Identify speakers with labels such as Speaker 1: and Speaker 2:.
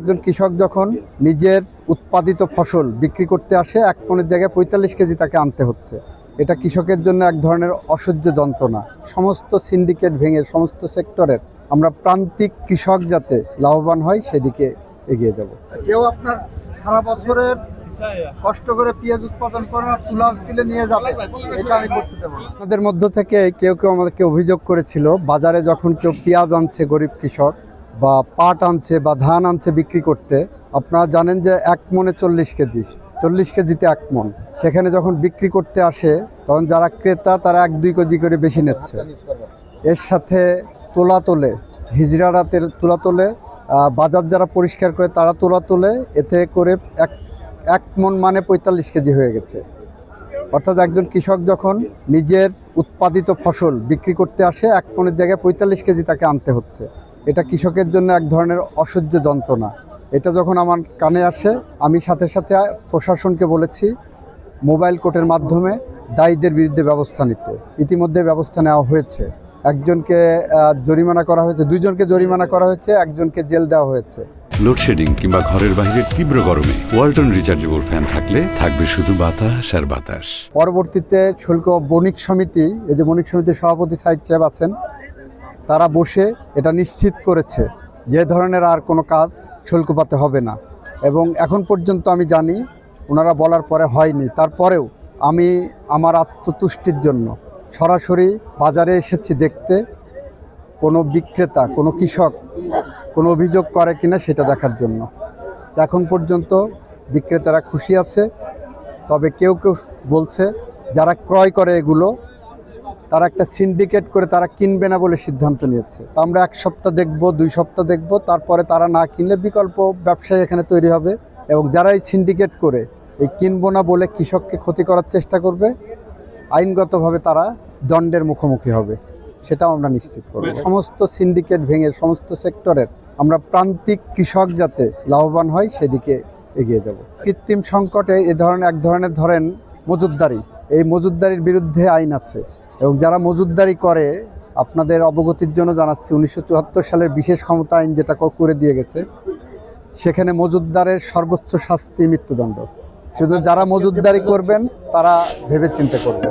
Speaker 1: একজন কৃষক যখন নিজের উৎপাদিত ফসল বিক্রি করতে আসে 1 মণের জায়গায় 45 কেজি তাকে আনতে হচ্ছে। এটা কৃষকের জন্য এক ধরনের অসহ্য যন্ত্রণা। সমস্ত সিন্ডিকেট ভেঙে সমস্ত সেক্টরের আমরা প্রান্তিক কৃষক যাতে লাভবান হয় সেদিকে এগিয়ে যাব। কেউ আপনার সারা বছরের কষ্ট করে পেঁয়াজ উৎপাদন করে তুলা তুলে নিয়ে যাবে, এটা আমি করতে দেব না। আপনাদের মধ্য থেকে কেউ আমাদেরকে অভিযোগ করেছিল, বাজারে যখন কেউ পেঁয়াজ আনছে গরিব কৃষক বা পাট আনছে বা ধান আনছে বিক্রি করতে, আপনারা জানেন যে 1 মণে 40 কেজি, 40 কেজিতে 1 মণ। সেখানে যখন বিক্রি করতে আসে তখন যারা ক্রেতা তারা 1-2 কেজি করে বেশি নিচ্ছে। এর সাথে তোলা তোলে, হিজড়ারা তোলা তোলে, বাজার যারা পরিষ্কার করে তারা তোলা তোলে, এতে করে 1 মণ মানে 45 কেজি হয়ে গেছে। অর্থাৎ একজন কৃষক যখন নিজের উৎপাদিত ফসল বিক্রি করতে আসে 1 মণের জায়গায় 45 কেজি তাকে আনতে হচ্ছে। এটা কৃষকের জন্য এক ধরনের অসহ্য যন্ত্রণা। এটা যখন আমার কানে আসে আমি সাথে সাথে প্রশাসনকে বলেছি মোবাইল কোর্টের মাধ্যমে দায়ীদের বিরুদ্ধে ব্যবস্থা নিতে। ইতিমধ্যে ব্যবস্থা নেওয়া হয়েছে। একজনকে জরিমানা করা হয়েছে, 2 জনকে জরিমানা করা হয়েছে, একজনকে জেল দেওয়া হয়েছে।
Speaker 2: লোডশেডিং কিংবা ঘরের বাইরের তীব্র গরমে ওয়ালটন রিচার্জেবল ফ্যান থাকলে থাকবে শুধু বাতাস আর বাতাস।
Speaker 1: পরবর্তীতে শুল্ক বণিক সমিতি, এই যে বণিক সমিতির সভাপতি সাইদ সাহেব আছেন, তারা বসে এটা নিশ্চিত করেছে যে ধরনের আর কোনো কাজ শুল্কপাতে হবে না। এবং এখন পর্যন্ত আমি জানি ওনারা বলার পরে হয়নি। তারপরেও আমি আমার আত্মতুষ্টির জন্য সরাসরি বাজারে এসেছি দেখতে কোনো বিক্রেতা, কোনো কৃষক কোনো অভিযোগ করে কিনা সেটা দেখার জন্য। এখন পর্যন্ত বিক্রেতারা খুশি আছে। তবে কেউ বলছে যারা ক্রয় করে এগুলো তারা একটা সিন্ডিকেট করে তারা কিনবে না বলে সিদ্ধান্ত নিয়েছে। তো আমরা 1 সপ্তাহ দেখব, 2 সপ্তাহ দেখব, তারপরে তারা না কিনলে বিকল্প ব্যবসায় এখানে তৈরি হবে। এবং যারা এই সিন্ডিকেট করে এই কিনবো না বলে কৃষককে ক্ষতি করার চেষ্টা করবে, আইনগতভাবে তারা দণ্ডের মুখোমুখি হবে, সেটাও আমরা নিশ্চিত করব। সমস্ত সিন্ডিকেট ভেঙে সমস্ত সেক্টরের আমরা প্রান্তিক কৃষক যাতে লাভবান হয় সেদিকে এগিয়ে যাব। কৃত্রিম সংকটে এক ধরনের ধরেন মজুতদারি, এই মজুতদারির বিরুদ্ধে আইন আছে। এবং যারা মজুতদারি করে আপনাদের অবগতির জন্য জানাচ্ছি 1974 সালের বিশেষ ক্ষমতা আইন যেটা করে দিয়ে গেছে, সেখানে মজুতদারের সর্বোচ্চ শাস্তি মৃত্যুদণ্ড। শুধু যারা মজুতদারি করবেন তারা ভেবে চিন্তা করবেন।